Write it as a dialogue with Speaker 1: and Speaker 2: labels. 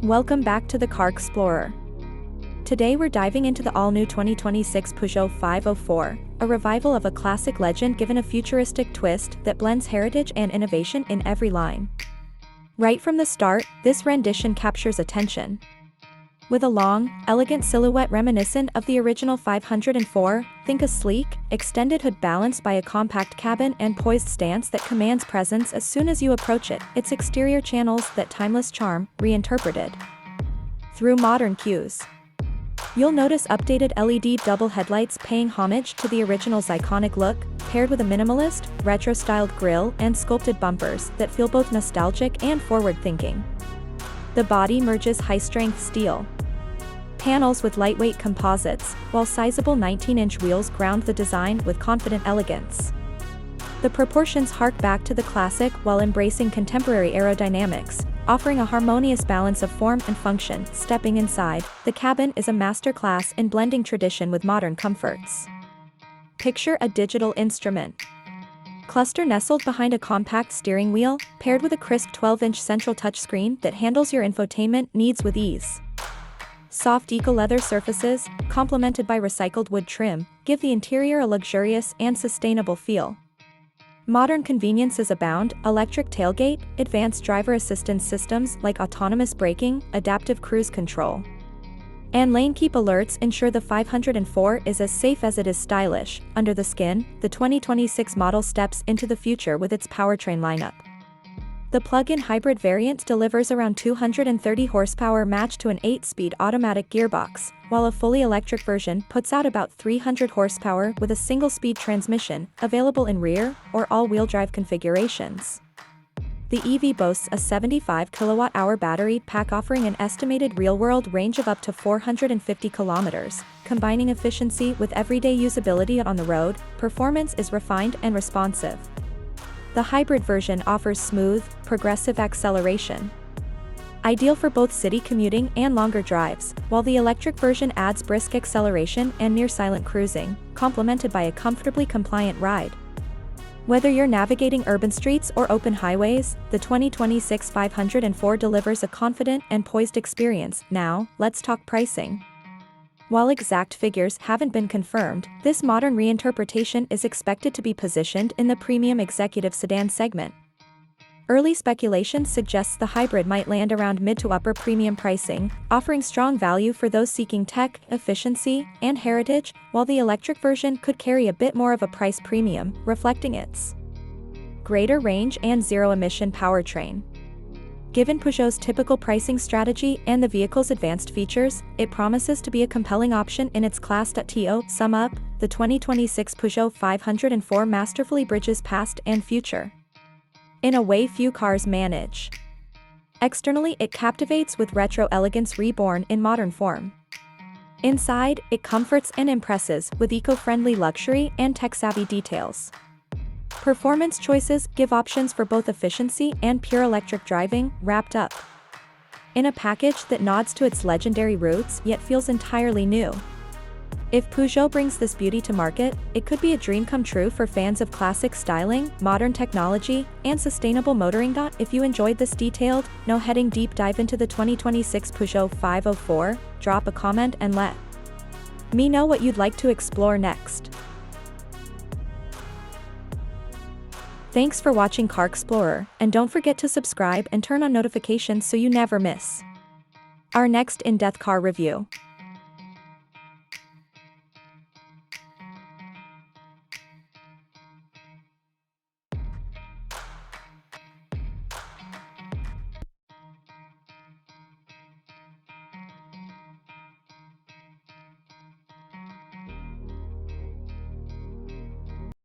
Speaker 1: Welcome back to the Car Explorer. Today we're diving into the all-new 2026 Peugeot 504, a revival of a classic legend given a futuristic twist that blends heritage and innovation in every line. Right from the start, this rendition captures attention. With a long, elegant silhouette reminiscent of the original 504, think a sleek, extended hood balanced by a compact cabin and poised stance that commands presence as soon as you approach it. Its exterior channels that timeless charm, reinterpreted through modern cues. You'll notice updated LED double headlights paying homage to the original's iconic look, paired with a minimalist, retro-styled grille and sculpted bumpers that feel both nostalgic and forward-thinking. The body merges high-strength steel panels with lightweight composites, while sizable 19-inch wheels ground the design with confident elegance. The proportions hark back to the classic while embracing contemporary aerodynamics, offering a harmonious balance of form and function. Stepping inside, the cabin is a masterclass in blending tradition with modern comforts. Picture a digital instrument cluster nestled behind a compact steering wheel, paired with a crisp 12-inch central touchscreen that handles your infotainment needs with ease. Soft eco-leather surfaces, complemented by recycled wood trim, give the interior a luxurious and sustainable feel. Modern conveniences abound: electric tailgate, advanced driver assistance systems like autonomous braking, adaptive cruise control, and lane keep alerts ensure the 504 is as safe as it is stylish. Under the skin, the 2026 model steps into the future with its powertrain lineup. The plug-in hybrid variant delivers around 230 horsepower matched to an 8-speed automatic gearbox, while a fully electric version puts out about 300 horsepower with a single-speed transmission, available in rear or all-wheel drive configurations. The EV boasts a 75 kilowatt-hour battery pack offering an estimated real-world range of up to 450 kilometers. Combining efficiency with everyday usability on the road, performance is refined and responsive. The hybrid version offers smooth, progressive acceleration, ideal for both city commuting and longer drives, while the electric version adds brisk acceleration and near-silent cruising, complemented by a comfortably compliant ride. Whether you're navigating urban streets or open highways, the 2026 504 delivers a confident and poised experience. Now, let's talk pricing. While exact figures haven't been confirmed, this modern reinterpretation is expected to be positioned in the premium executive sedan segment. Early speculation suggests the hybrid might land around mid to upper premium pricing, offering strong value for those seeking tech, efficiency, and heritage, while the electric version could carry a bit more of a price premium, reflecting its greater range and zero-emission powertrain. Given Peugeot's typical pricing strategy and the vehicle's advanced features, it promises to be a compelling option in its class. To sum up, the 2026 Peugeot 504 masterfully bridges past and future in a way few cars manage. Externally, it captivates with retro elegance reborn in modern form. Inside, it comforts and impresses with eco-friendly luxury and tech-savvy details. Performance choices give options for both efficiency and pure electric driving, wrapped up in a package that nods to its legendary roots yet feels entirely new. If Peugeot brings this beauty to market, it could be a dream come true for fans of classic styling, modern technology, and sustainable motoring. If you enjoyed this detailed, no-heading deep dive into the 2026 Peugeot 504, drop a comment and let me know what you'd like to explore next. Thanks for watching Car Explorer, and don't forget to subscribe and turn on notifications so you never miss our next in-depth car review.